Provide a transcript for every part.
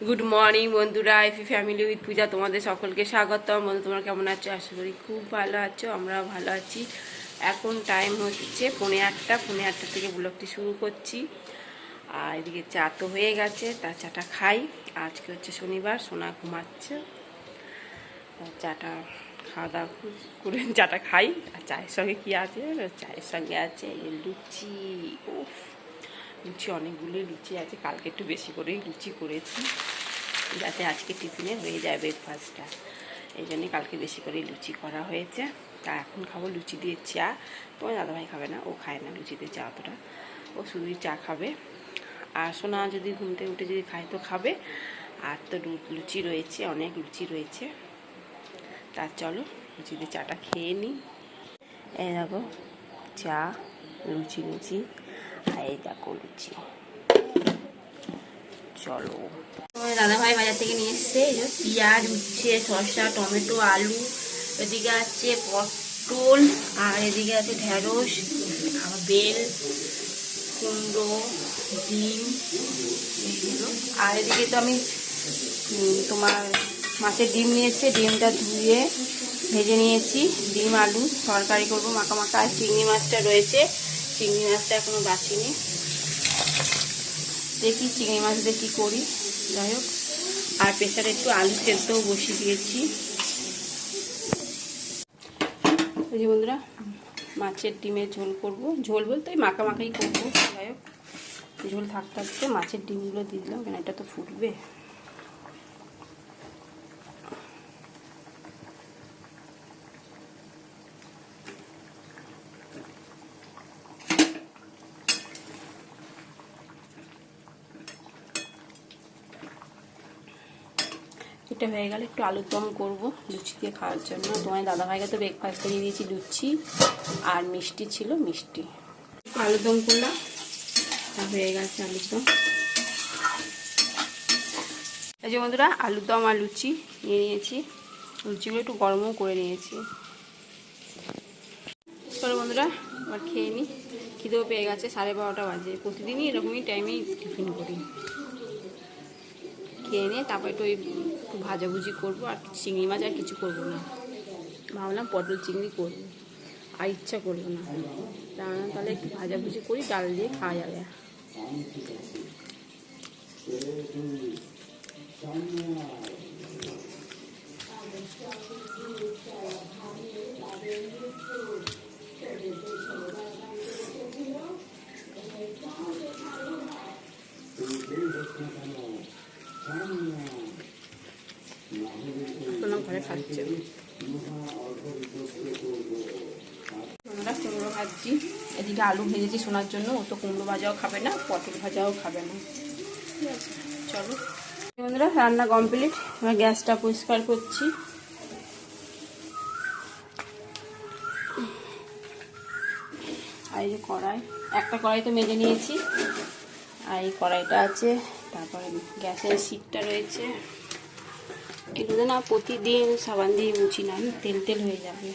Good morning বন্ধুরা, এফি family with পূজা তোমাদের সকলকে স্বাগতম। বন্ধু তোমরা কেমন আছো? আশা করি খুব ভালো আছো, আমরাও ভালো আছি। এখন টাইম হচ্ছে 8:30, 8:30 থেকে ব্লগটি শুরু করছি। আর এদিকে চা তো হয়ে গেছে, তার চাটা খাই। আজকে হচ্ছে শনিবার, সোনা ঘুমাচ্ছে, চাটা খাওয়া দাওয়া করে চাটা খাই। আর চায়ের সঙ্গে কী আছে? চায়ের সঙ্গে আছে লুচি। উফ, লুচি অনেকগুলো লুচি আছে, কালকে একটু বেশি করেই লুচি করেছি যাতে আজকে টিফিনে হয়ে যায় ব্রেকফাস্টটা। এই জন্যই কালকে বেশি করে লুচি করা হয়েছে। তা এখন খাবো লুচি দিয়ে চা। তোমার দাদাভাই খাবে না, ও খায় না লুচি দিয়ে চা অতটা, ও শুধুই চা খাবে। আর সোনা যদি ঘুম থেকে উঠে যদি খায় তো খাবে। আর তো লুচি রয়েছে, অনেক লুচি রয়েছে। তা চলো লুচি দিয়ে চাটা খেয়ে নিই। এই দেখো চা, লুচি লুচি, আর এই দেখো লুচি। চলো, দাদাভাই বাজার থেকে নিয়ে এসছে পেঁয়াজ, উচ্ছে, শসা, টমেটো, আলু। এদিকে আছে পটল, আর এদিকে আছে ঢেঁড়স, বেল, কুমড়ো, ডিম। আর এদিকে তো আমি তোমার মাছের ডিম নিয়ে এসছে, ডিমটা ধুয়ে ভেজে নিয়েছি। ডিম আলু তরকারি করবো মাখা মাখা। আর চিংড়ি মাছটা রয়েছে, চিংড়ি মাছটা এখনো বাছিনি, দেখি চিংড়ি মাছ দিয়ে কী করি। যাই হোক, আর প্রেসারে একটু আলু সেদ্ধও বসিয়ে দিয়েছি। ওই যে বন্ধুরা, মাছের ডিমের ঝোল করব। ঝোল বলতে ওই মাখা মাখাই করবো। যাই হোক, ঝোল থাকতে থাকতে মাছের ডিমগুলো দিয়ে দিলাম, কেন এটা তো ফুটবে। এটা হয়ে গেলে একটু আলুর দম করবো লুচি দিয়ে খাওয়ার জন্য। তোমার দাদাভাইকে তো ব্রেকফাস্ট দিয়ে দিয়েছি লুচি, আর মিষ্টি ছিল, মিষ্টি। আলুর দম করলাম, হয়ে গেছে আলুর দম। এই যে বন্ধুরা, আলুর দম আর লুচি নিয়ে নিয়েছি। লুচিগুলো একটু গরমও করে নিয়েছি। চলো বন্ধুরা, আবার খেয়ে নিই। খিদেও পেয়ে গেছে, 12:30 বাজে। প্রতিদিনই এরকমই টাইমেই টিফিন করি। খেয়ে নিয়ে তারপর একটু একটু ভাজাভুজি করবো, আর চিংড়ি মাছ আর কিছু করবো না। ভাবলাম পটল চিংড়ি করবো, আর ইচ্ছা করবো না। তাহলে একটু ভাজাভুজি করি, ডাল দিয়ে খাওয়া যাবে। ঘরে খাচ্ছে আমরা কুমড়ো ভাজছি। এদিকে আলু ভেজেছি সোনার জন্য, ও তো কুমড়ো ভাজাও খাবে না, পটল ভাজাও খাবে না। ঠিক আছে, চলো বন্ধুরা, রান্না কমপ্লিট। এবার গ্যাসটা পরিষ্কার করছি। আর এই যে কড়াই, একটা কড়াই তো মেজে নিয়েছি, আর এই কড়াইটা আছে। তারপরে গ্যাসের শিটটা রয়েছে। এগুলো না প্রতিদিন সাবান দিয়ে মুছি না, তেল তেল হয়ে যাবে।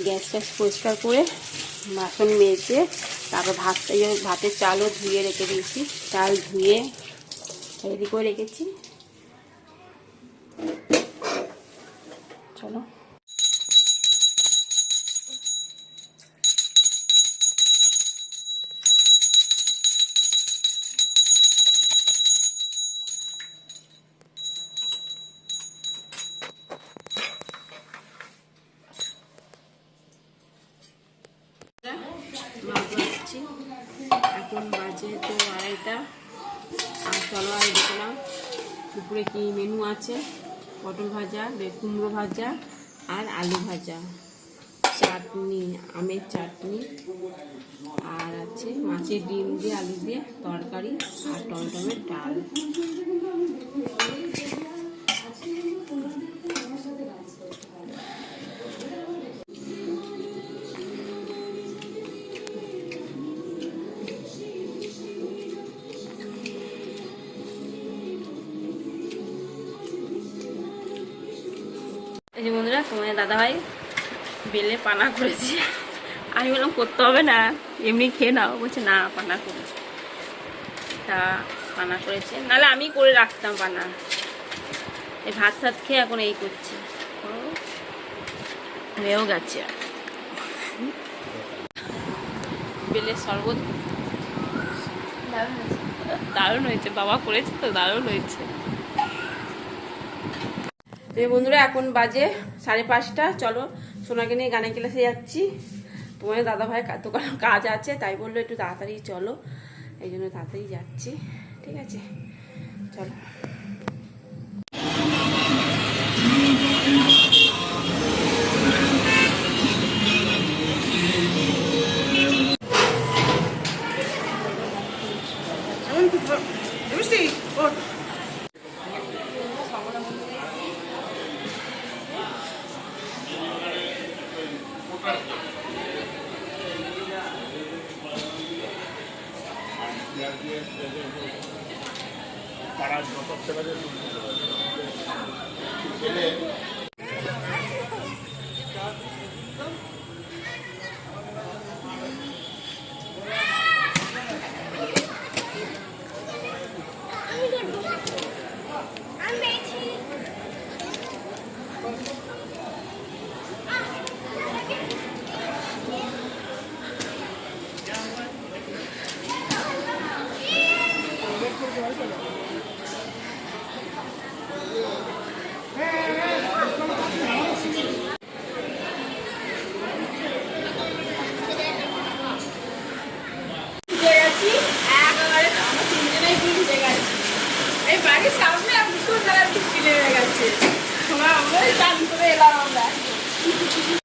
গ্যাসটা পরিষ্কার করে বাসন মেজে তারপর ভাতের চালও ধুয়ে রেখে দিয়েছি। চাল ধুয়ে রেডি করে রেখেছি। চলো, এখন বাজে তো 2:30। আর চলো, আর দেখলাম দুপুরে কি মেনু আছে। পটল ভাজা, কুমড়ো ভাজা, আর আলু ভাজা, চাটনি, আমের চাটনি, আর আছে মাছের ডিম দিয়ে আলু দিয়ে তরকারি, আর টমেটোমের ডাল। এই যে বন্ধুরা, তোমার দাদাভাই বেলে পানা করেছি, আমি বললাম করতে হবে না, এমনি খেয়ে নাও। বলছে না পানা করেছে। তা পানা করেছে, নাহলে আমি করে রাখতাম পানা। এই ভাত টাত খেয়ে এখন এই করছে, হয়েও গেছে। বেলের শরবত দারুণ হয়েছে, বাবা করেছে তো, দারুণ হয়েছে। বন্ধুরা এখন বাজে 5:30। চলো সোনাকে নিয়ে গানের ক্লাসে যাচ্ছি। তোমার দাদা ভাই দোকানে কাজ আছে, তাই বললো একটু তাড়াতাড়ি চলো, এই জন্য তাড়াতাড়ি যাচ্ছি। ঠিক আছে, চলো।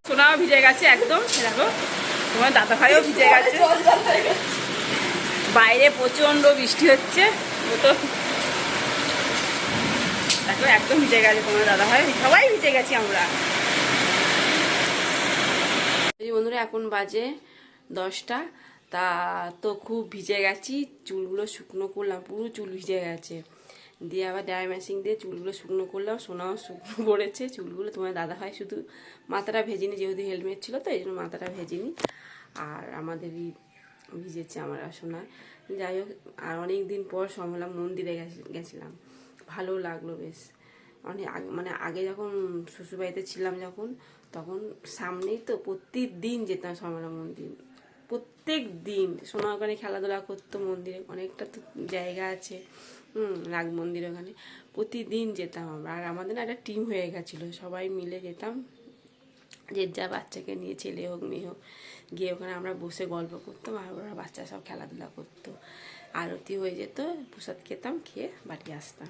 সোনাও ভিজে গেছে একদম, দেখো তোমার দাদা ভাইও ভিজে গেছে। বাইরে প্রচন্ড বৃষ্টি হচ্ছে, ও তো দেখো একদম ভিজে গেছে তোমার দাদা ভাই, সবাই ভিজে গেছি আমরা। বন্ধুরা এখন বাজে 10টা। তা তো খুব ভিজে গেছি, চুলগুলো শুকনো করলাম, পুরো চুল ভিজে গেছে। দিয়ে আবার ড্রাই মেশিন দিয়ে চুলগুলো শুকনো করলাম, সোনাও শুকনো করেছে চুলগুলো। তোমার দাদা ভাই শুধু মাথাটা ভেজিনি, যেহেতু হেলমেট ছিল তো এই জন্য মাথাটা ভেজিনি, আর আমাদেরই ভিজেছে আমার সোনা। যাই হোক, আর অনেক দিন পর সমলা মন্দিরে গেছিলাম, ভালো লাগলো বেশ। অনেক মানে আগে যখন শ্বশুরবাড়িতে ছিলাম যখন, তখন সামনেই তো প্রত্যেকদিন যেতাম সমলা মন্দির, প্রত্যেক দিন। সোনা ওখানে খেলাধুলা করতো মন্দিরে, অনেকটা তো জায়গা আছে, নাগ মন্দির ওখানে প্রতিদিন যেতাম আমরা। আর আমাদের না একটা টিম হয়ে গেছিলো, সবাই মিলে যেতাম, যে যা বাচ্চাকে নিয়ে, ছেলে হোক মেয়ে হোক, গিয়ে ওখানে আমরা বসে গল্প করতাম, আর ওরা বাচ্চা সব খেলাধুলা করতো। আরতি হয়ে যেত, প্রসাদ খেতাম, খেয়ে বাড়ি আসতাম।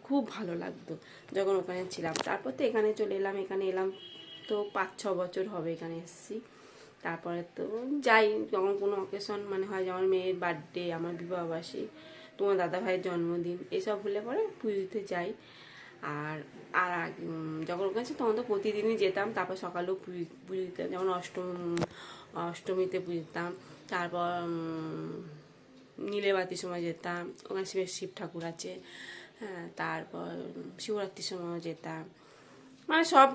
খুব ভালো লাগতো যখন ওখানে ছিলাম। তারপর তো এখানে চলে এলাম, এখানে এলাম তো 5-6 বছর হবে এখানে এসেছি। তারপরে তো যাই যখন কোনো অকেশন মানে হয়, যেমন মেয়ের বার্থডে, আমার বিবাহবার্ষিকী, তোমার দাদা ভাইয়ের জন্মদিন, এসব হলে পরে পুজো দিতে যাই। আর আর যখন ওখানে তখন তো প্রতিদিনই যেতাম। তারপর সকালেও পুজো দিতাম, যেমন অষ্টমীতে পুজো দিতাম। তারপর নীলেবাতির সময় যেতাম, ওখানে শিব ঠাকুর আছে। হ্যাঁ, তারপর শিবরাত্রির সময়ও যেতাম, মানে সব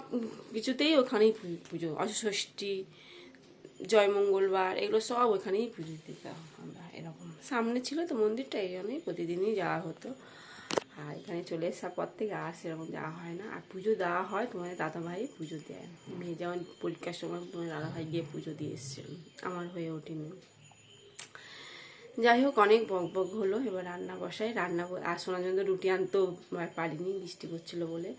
কিছুতেই ওখানেই পুজো। অষ্টষষ্ঠী, জয় মঙ্গলবার, এগুলো সব ওখানেই পুজো দিতাম আমরা। এরকম সামনে ছিল তো মন্দিরটা, এই জন্যই প্রতিদিনই যাওয়া হতো। আর এখানে চলে আসার পর থেকে আর সেরকম যাওয়া হয় না। আর পুজো দেওয়া হয়, তোমাদের দাদাভাই পুজো দেয়। মেয়ে যেমন পরীক্ষার সময় তোমার দাদাভাই গিয়ে পুজো দিয়ে এসেছিল, আমার হয়ে ওঠেনি। যাই হোক, অনেক বক হলো। এবার রান্না বসাই, আর শোনার জন্য রুটি আনতেও পারিনি, বৃষ্টি পড়ছিল বলে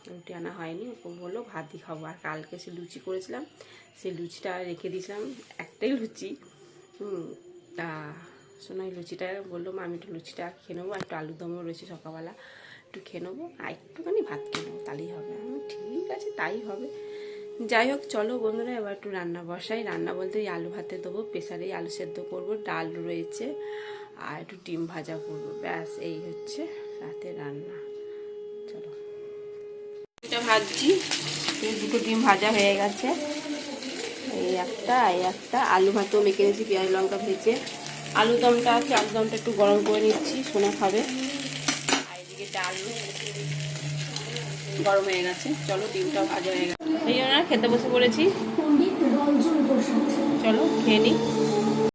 রুটি আনা হয়নি। ওরকম হলো, ভাতই খাবো। আর কালকে সে লুচি করেছিলাম, সেই লুচিটা রেখে দিয়েছিলাম, একটাই লুচি। তা সোনাই লুচিটা বললো, মা আমি একটু লুচিটা খেয়ে নেবো, আর একটু আলুর দমও রয়েছে সকালবেলা, একটু খেয়ে নেবো, আর একটুখানি ভাত খেয়ে নেবো, তাহলেই হবে। আমি ঠিক আছে, তাই হবে। যাই হোক, চলো বন্ধুরা এবার একটু রান্না বসাই। রান্না বলতে এই আলু ভাতে দেবো, প্রেসারেই আলু সেদ্ধ করবো, ডাল রয়েছে, আর একটু ডিম ভাজা করবো, ব্যাস এই হচ্ছে রাতের রান্না। চলো, এটা ভাজছি, দুটো ডিম ভাজা হয়ে গেছে, এই একটা আলু ভাতেও মেখে নিয়েছি, পেঁয়াজ লঙ্কা ভেজে। আলু দমটা আছে, আলু দমটা একটু গরম করে নিচ্ছি, সোনা খাবে। আর এদিকে ডাল গরম হয়ে গেছে। চলো, ডিমটাও ভাজা হয়ে গেছে, এই জন্য খেতে বসে পড়েছি। খেয়ে নিই।